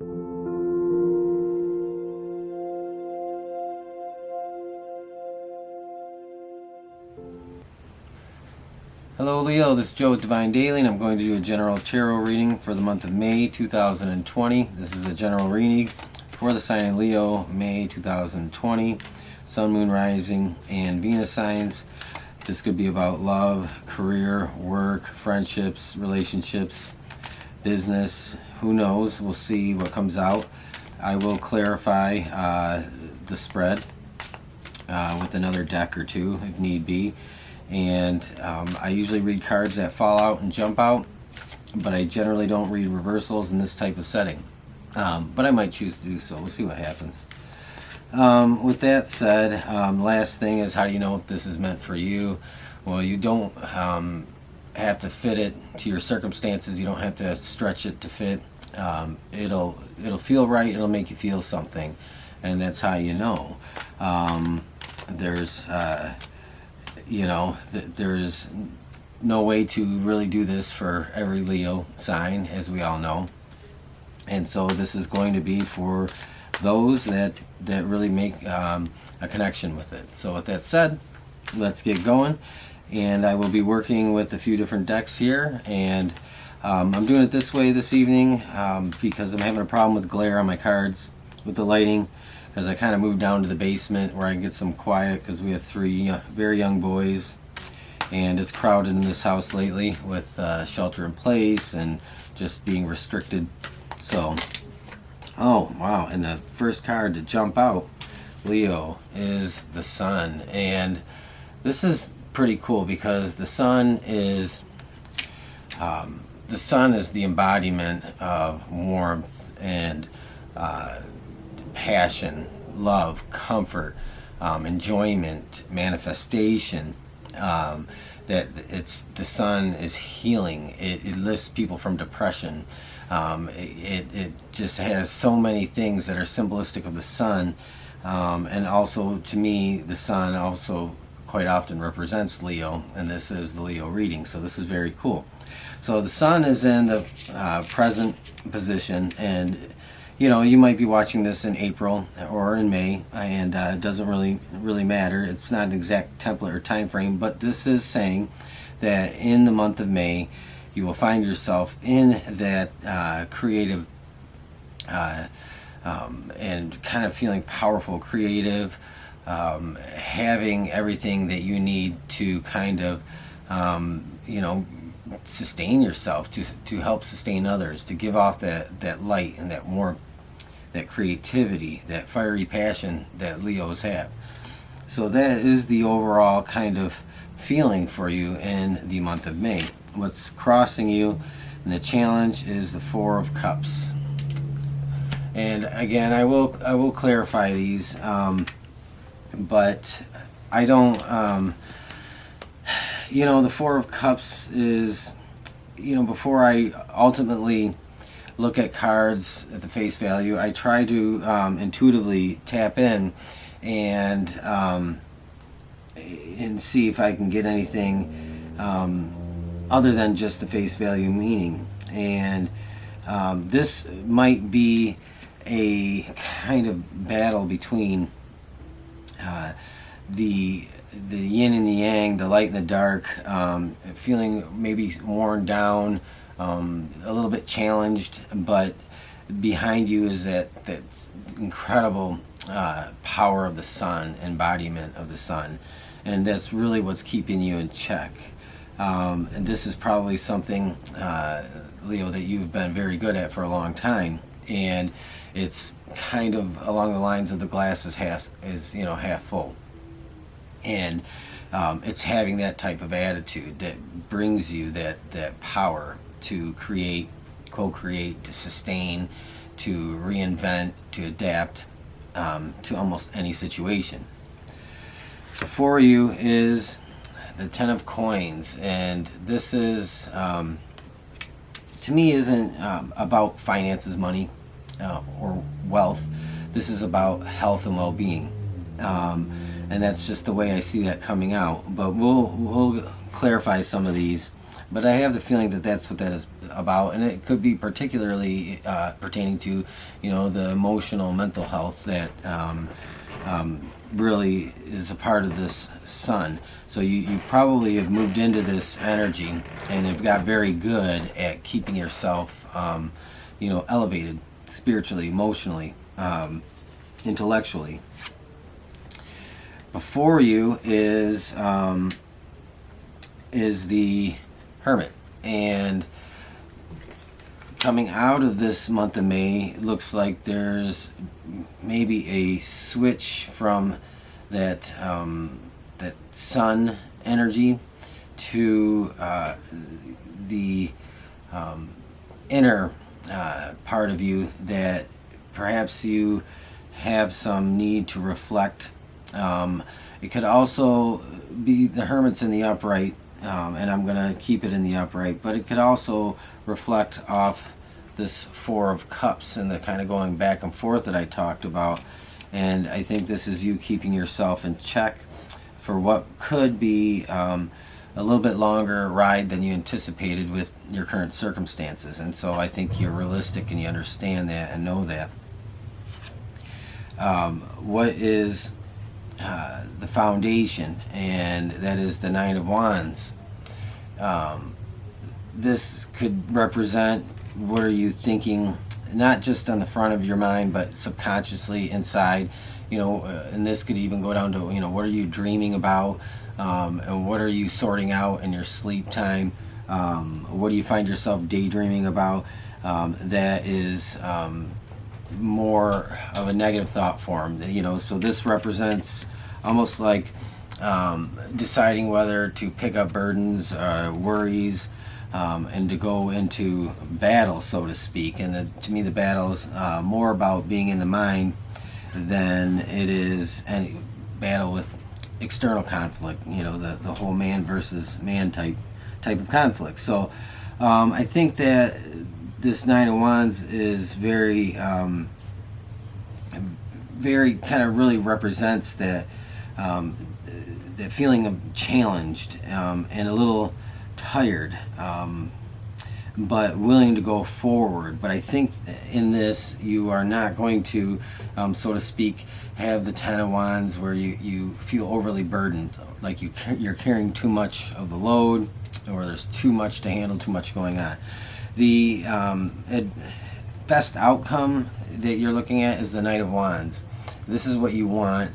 Hello Leo, this is Joe with Divine Daily, and I'm going to do a general tarot reading for the month of May 2020. This is a general reading for the sign of Leo, May 2020. Sun, Moon, Rising, and Venus signs. This could be about love, career, work, friendships, relationships, business. Who knows? We'll see what comes out. I will clarify the spread with another deck or two if need be. And I usually read cards that fall out and jump out, but I generally don't read reversals in this type of setting. But I might choose to do so. We'll see what happens. With that said, last thing is, how do you know if this is meant for you? Well, you don't have to fit it to your circumstances. You don't have to stretch it to fit. It'll feel right. It'll make you feel something, and that's how you know. There's no way to really do this for every Leo sign, as we all know. And so this is going to be for those that really make a connection with it. So with that said, let's get going. And I will be working with a few different decks here. And I'm doing it this way this evening because I'm having a problem with glare on my cards with the lighting. Because I kind of moved down to the basement where I can get some quiet, because we have three very young boys, and it's crowded in this house lately with shelter in place and just being restricted. So, oh wow, and the first card to jump out, Leo, is the Sun. And this is pretty cool because the Sun is the embodiment of warmth and passion, love, comfort, enjoyment, manifestation. That the Sun is healing. It lifts people from depression. It just has so many things that are symbolistic of the Sun, and also to me, the Sun also quite often represents Leo, and this is the Leo reading. So this is very cool. So the Sun is in the present position, and you might be watching this in April or in May, and it doesn't really matter. It's not an exact template or time frame, but this is saying that in the month of May, you will find yourself in that creative and kind of feeling powerful, creative, having everything that you need to kind of, sustain yourself, to help sustain others, to give off that light and that warmth, that creativity, that fiery passion that Leos have. So that is the overall kind of feeling for you in the month of May. What's crossing you and the challenge is the Four of Cups. And again, I will clarify these, but I don't, the Four of Cups is, before I ultimately look at cards at the face value, I try to intuitively tap in and see if I can get anything other than just the face value meaning. And this might be a kind of battle between the yin and the yang, the light and the dark, feeling maybe worn down, a little bit challenged, but behind you is that incredible power of the Sun, embodiment of the Sun, and that's really what's keeping you in check. And this is probably something, Leo, that you've been very good at for a long time, and it's kind of along the lines of the glass is half full, and it's having that type of attitude that brings you that power to create, co-create, to sustain, to reinvent, to adapt to almost any situation. Before you is the Ten of Coins, and this is, to me, isn't about finances, money, or wealth. This is about health and well-being, and that's just the way I see that coming out. But we'll clarify some of these. But I have the feeling that that's what that is about, and it could be particularly pertaining to, the emotional, mental health that really is a part of this sun. So you probably have moved into this energy and have got very good at keeping yourself, elevated spiritually, emotionally, intellectually. Before you is the Hermit, and coming out of this month of May, looks like there's maybe a switch from that that sun energy to the inner part of you, that perhaps you have some need to reflect. It could also be the Hermit's in the upright, and I'm going to keep it in the upright, but it could also reflect off this Four of Cups and the kind of going back and forth that I talked about. And I think this is you keeping yourself in check for what could be a little bit longer ride than you anticipated with your current circumstances. And so I think you're realistic and you understand that and know that. What is the foundation? And that is the Nine of Wands. This could represent, what are you thinking, not just on the front of your mind, but subconsciously inside, and this could even go down to, what are you dreaming about, and what are you sorting out in your sleep time, what do you find yourself daydreaming about, that is more of a negative thought form, so this represents almost like deciding whether to pick up burdens, worries, and to go into battle, so to speak. And to me, the battle is more about being in the mind than it is any battle with external conflict. The whole man versus man type of conflict. So I think that this Nine of Wands is very kind of really represents that that feeling of challenged and a little tired, but willing to go forward. But I think in this, you are not going to, so to speak, have the Ten of Wands where you feel overly burdened, like you're carrying too much of the load, or there's too much to handle, too much going on. The best outcome that you're looking at is the Knight of Wands. This is what you want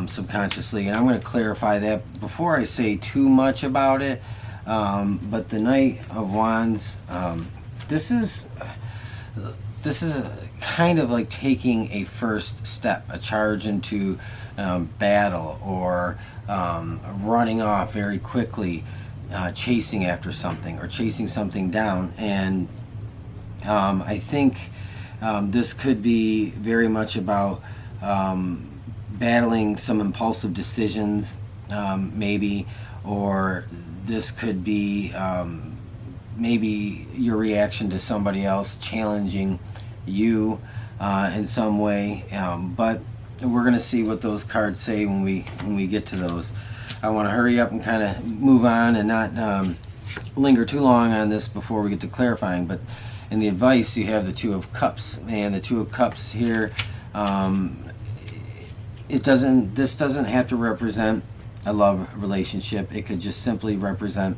subconsciously, and I'm going to clarify that before I say too much about it. But the Knight of Wands, this is kind of like taking a first step, a charge into battle, or running off very quickly, chasing after something or chasing something down. And I think this could be very much about battling some impulsive decisions, maybe, or this could be maybe your reaction to somebody else challenging you in some way. But we're going to see what those cards say when we get to those. I want to hurry up and kind of move on and not linger too long on this before we get to clarifying. But in the advice, you have the Two of Cups, and the Two of Cups here, this doesn't have to represent a love relationship. It could just simply represent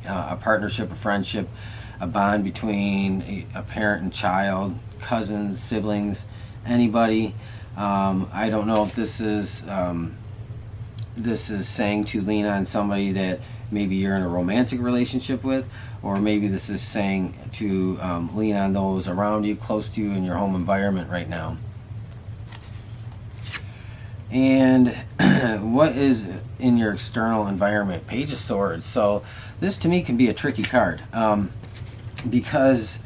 a partnership, a friendship, a bond between a parent and child, cousins, siblings, anybody. I don't know if this is saying to lean on somebody that maybe you're in a romantic relationship with, or maybe this is saying to lean on those around you, close to you in your home environment right now. And what is in your external environment? Page of Swords. So this to me can be a tricky card, because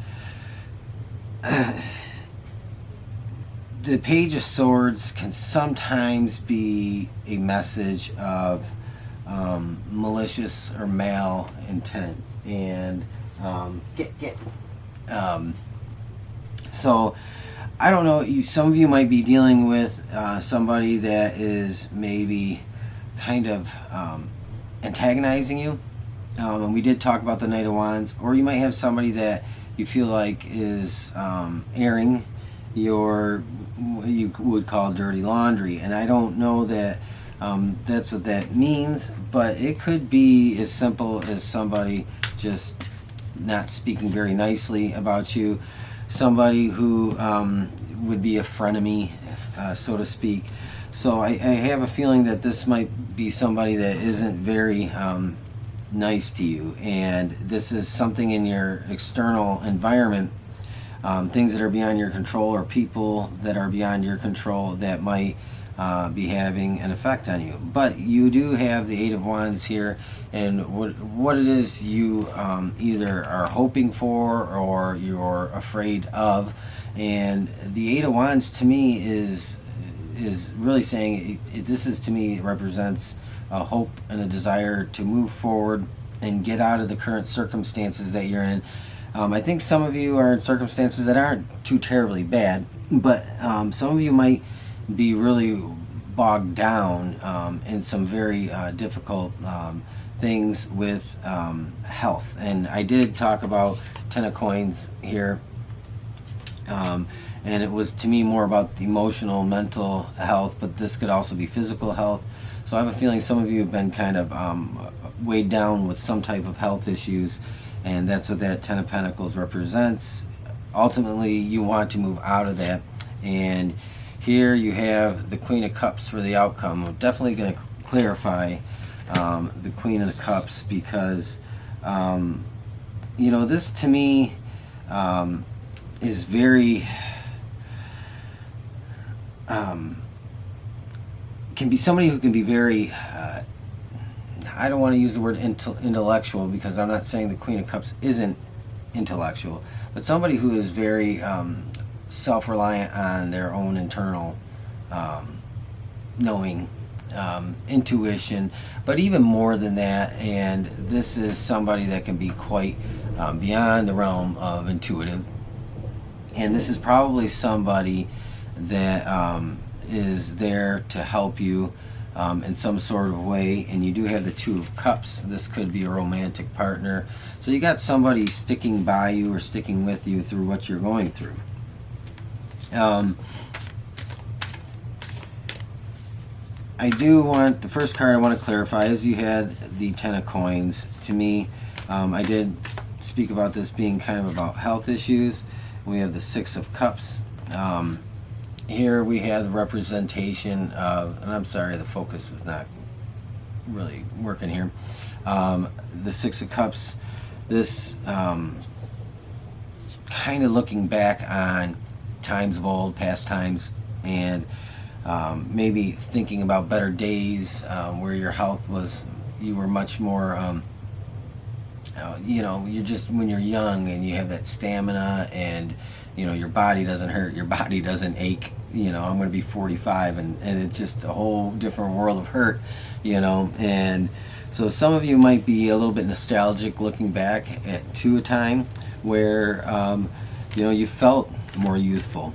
the Page of Swords can sometimes be a message of malicious or mal intent. And so I don't know, some of you might be dealing with somebody that is maybe kind of antagonizing you, And we did talk about the Knight of Wands. Or you might have somebody that you feel like is airing your, what you would call dirty laundry. And I don't know that that's what that means, but it could be as simple as somebody just not speaking very nicely about you, somebody who would be a frenemy, so to speak. So I have a feeling that this might be somebody that isn't very nice to you, and this is something in your external environment, things that are beyond your control, or people that are beyond your control that might be having an effect on you. But you do have the Eight of Wands here, and what it is you either are hoping for or you're afraid of. And the Eight of Wands to me is really saying this is, to me, it represents a hope and a desire to move forward and get out of the current circumstances that you're in. I think some of you are in circumstances that aren't too terribly bad, but some of you might be really bogged down in some very difficult things with health. And I did talk about Ten of Coins here, and it was, to me, more about the emotional, mental health, but this could also be physical health. So I have a feeling some of you have been kind of weighed down with some type of health issues, and that's what that Ten of Pentacles represents. Ultimately, you want to move out of that. And here you have the Queen of Cups for the outcome. I'm definitely going to clarify the Queen of the Cups, because this to me is very can be somebody who can be very I don't want to use the word intellectual, because I'm not saying the Queen of Cups isn't intellectual, but somebody who is very self-reliant on their own internal knowing, intuition, but even more than that. And this is somebody that can be quite beyond the realm of intuitive, and this is probably somebody that is there to help you in some sort of way. And you do have the Two of Cups. This could be a romantic partner. So you got somebody sticking by you or sticking with you through what you're going through. I do want, the first card I want to clarify is you had the Ten of Coins. To me, I did speak about this being kind of about health issues. We have the Six of Cups. Here we have the representation of, and I'm sorry, the focus is not really working here. The Six of Cups, this kind of looking back on times of old, past times, and maybe thinking about better days where your health was, you were much more, you're just, when you're young and you have that stamina, and your body doesn't hurt, your body doesn't ache. I'm going to be 45, and it's just a whole different world of hurt, and so some of you might be a little bit nostalgic looking back to a time where you felt more youthful.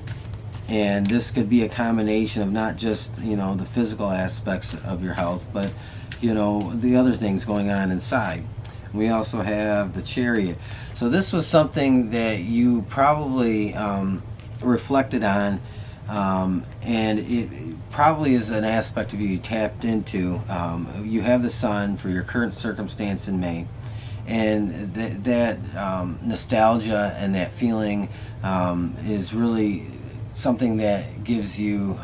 And this could be a combination of not just the physical aspects of your health, but the other things going on inside. We also have the Chariot. So this was something that you probably reflected on, and it probably is an aspect of you tapped into. You have the Sun for your current circumstance in May, and that nostalgia and that feeling is really something that gives you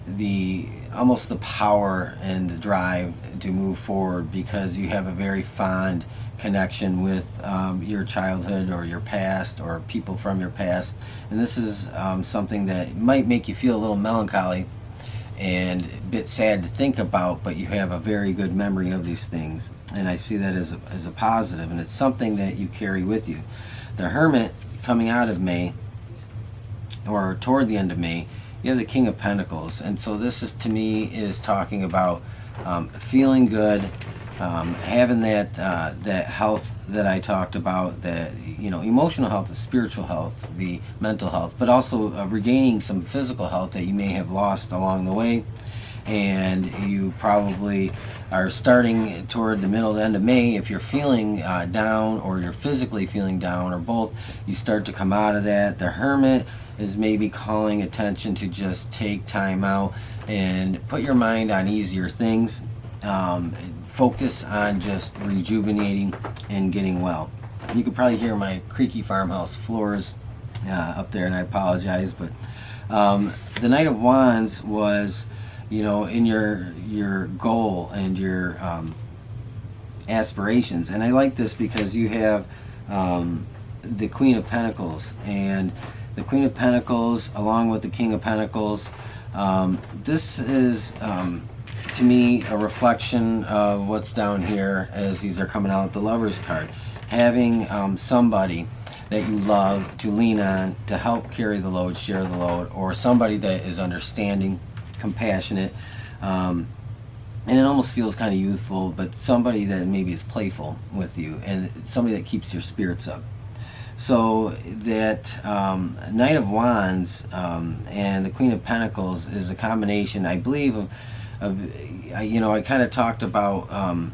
the almost the power and the drive to move forward, because you have a very fond connection with your childhood or your past or people from your past. And this is something that might make you feel a little melancholy and a bit sad to think about, but you have a very good memory of these things, and I see that as a positive, and it's something that you carry with you. The Hermit, coming out of May, or toward the end of May, you have the King of Pentacles. And so this is, to me, is talking about feeling good, having that health that I talked about, that emotional health, the spiritual health, the mental health, but also regaining some physical health that you may have lost along the way. and you probably are starting toward the middle to end of May. If you're feeling down, or you're physically feeling down, or both, you start to come out of that. The Hermit is maybe calling attention to just take time out and put your mind on easier things. Focus on just rejuvenating and getting well. You could probably hear my creaky farmhouse floors up there, and I apologize, but the Knight of Wands was, in your goal and your aspirations. And I like this because you have the Queen of Pentacles, and the Queen of Pentacles along with the King of Pentacles. This is to me a reflection of what's down here as these are coming out. The Lover's card, having somebody that you love to lean on, to help carry the load, share the load, or somebody that is understanding, compassionate, and it almost feels kind of youthful, but somebody that maybe is playful with you, and somebody that keeps your spirits up. So that Knight of Wands and the Queen of Pentacles is a combination, I believe, of I kind of talked about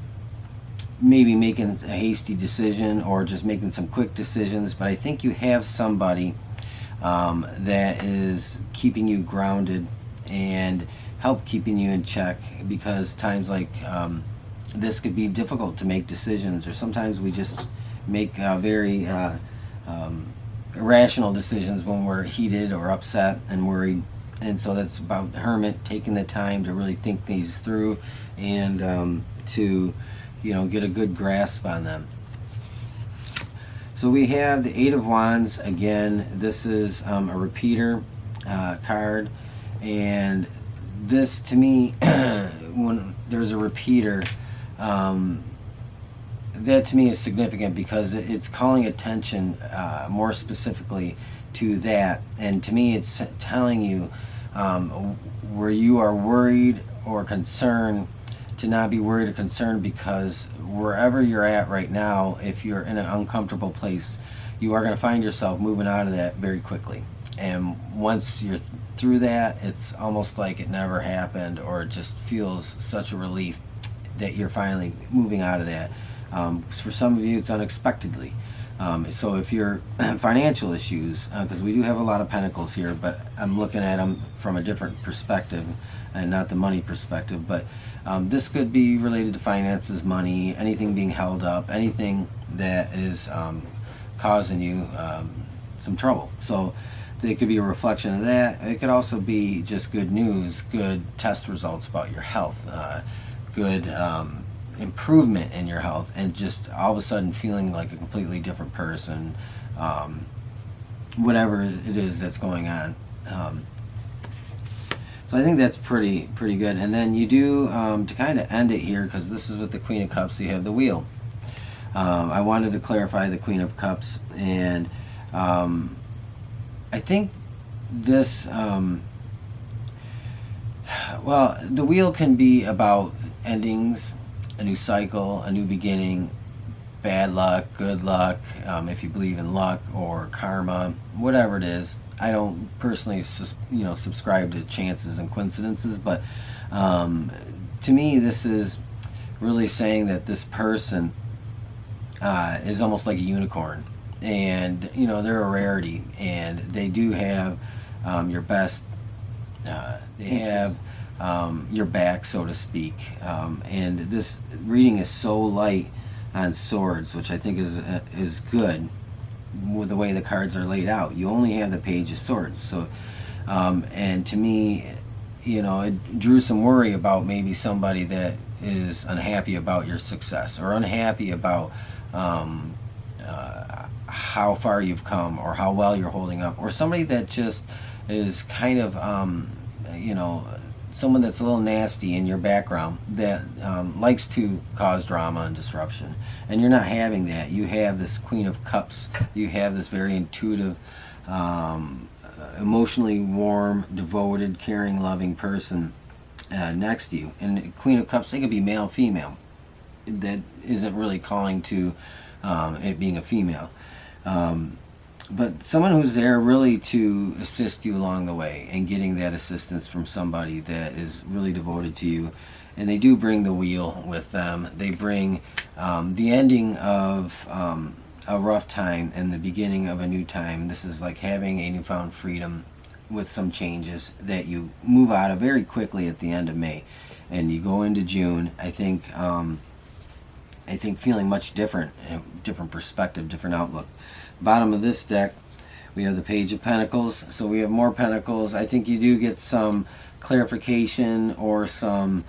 maybe making a hasty decision or just making some quick decisions, but I think you have somebody that is keeping you grounded and help keeping you in check, because times like this could be difficult to make decisions, or sometimes we just make very irrational decisions when we're heated or upset and worried. And so that's about Hermit taking the time to really think these through and to get a good grasp on them. So we have the Eight of Wands again. This is a repeater card, and this to me when there's a repeater, that to me is significant because it's calling attention more specifically to that, and to me it's telling you where you are worried or concerned to not be worried or concerned, because wherever you're at right now, if you're in an uncomfortable place, you are going to find yourself moving out of that very quickly. And once you're through that, it's almost like it never happened, or it just feels such a relief that you're finally moving out of that. For some of you, it's unexpectedly. So if you're financial issues, because we do have a lot of pentacles here, but I'm looking at them from a different perspective and not the money perspective. But this could be related to finances, money, anything being held up, anything that is causing you some trouble. So they could be a reflection of that. It could also be just good news, good test results about your health, good improvement in your health, and just all of a sudden feeling like a completely different person, whatever it is that's going on. So I think that's pretty good. And then you do, to kind of end it here, because this is with the Queen of Cups, you have the Wheel. I wanted to clarify the Queen of Cups, and I think this, well, the Wheel can be about endings, a new cycle, a new beginning, bad luck, good luck, if you believe in luck or karma, whatever it is. I don't personally, subscribe to chances and coincidences, but to me, this is really saying that this person is almost like a unicorn, and they're a rarity, and they do have your best. They have your back, so to speak. And this reading is so light on swords, which I think is good with the way the cards are laid out. You only have the Page of Swords. So, and to me, it drew some worry about maybe somebody that is unhappy about your success, or unhappy about how far you've come, or how well you're holding up, or somebody that just is kind of, someone that's a little nasty in your background, that likes to cause drama and disruption. And you're not having that. You have this Queen of Cups. You have this very intuitive, emotionally warm, devoted, caring, loving person next to you. And Queen of Cups, they could be male, female. That isn't really calling to it being a female. but someone who's there really to assist you along the way, and getting that assistance from somebody that is really devoted to you. And they do bring the wheel with them. They bring the ending of a rough time and the beginning of a new time. This is like having a newfound freedom with some changes that you move out of very quickly at the end of May, and you go into June. I think feeling much different, different perspective, different outlook. Bottom of this deck, we have the Page of Pentacles. So we have more Pentacles. I think you do get some clarification or some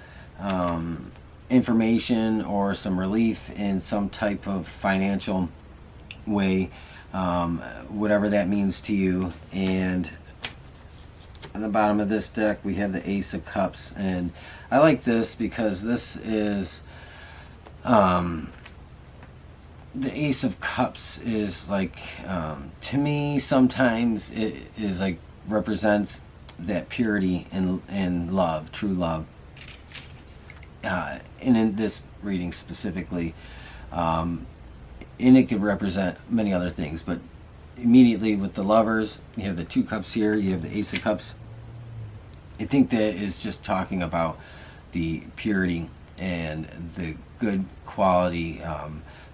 information or some relief in some type of financial way, whatever that means to you. And on the bottom of this deck, we have the Ace of Cups. And I like this because this is the Ace of Cups is like, to me, sometimes it is like represents that purity and love, true love. And in this reading specifically, and it could represent many other things, but immediately with the Lovers, you have the Two Cups here, you have the Ace of Cups. I think that is just talking about the purity and the good quality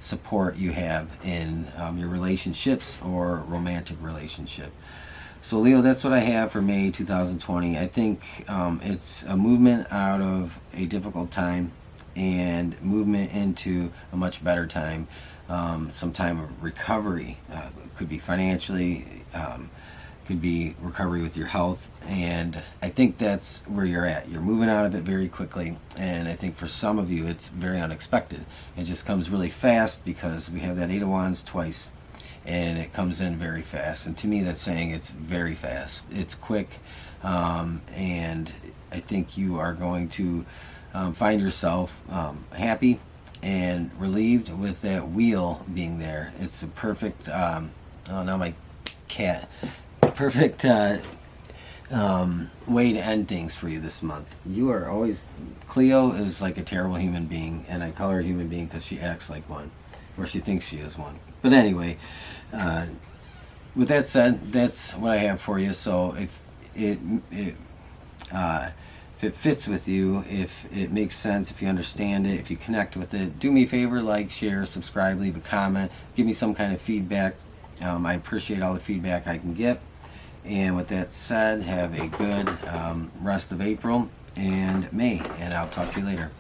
support you have in your relationships or romantic relationship. So Leo, that's what I have for May 2020. I think it's a movement out of a difficult time and movement into a much better time. Some time of recovery. It could be financially, could be recovery with your health, and I think that's where you're at. You're moving out of it very quickly, and I think for some of you it's very unexpected. It just comes really fast because we have that Eight of Wands twice, and it comes in very fast. And to me, that's saying it's very fast. It's quick, and I think you are going to find yourself happy and relieved with that wheel being there. It's a perfect, oh, now my cat, perfect way to end things for you this month. You are always, Cleo is like a terrible human being, and I call her a human being because she acts like one, or she thinks she is one. But anyway, with that said, that's what I have for you. So if it fits with you, if it makes sense, if you understand it, if you connect with it, do me a favor, like, share, subscribe, leave a comment, give me some kind of feedback. I appreciate all the feedback I can get. And with that said, have a good rest of April and May, and I'll talk to you later.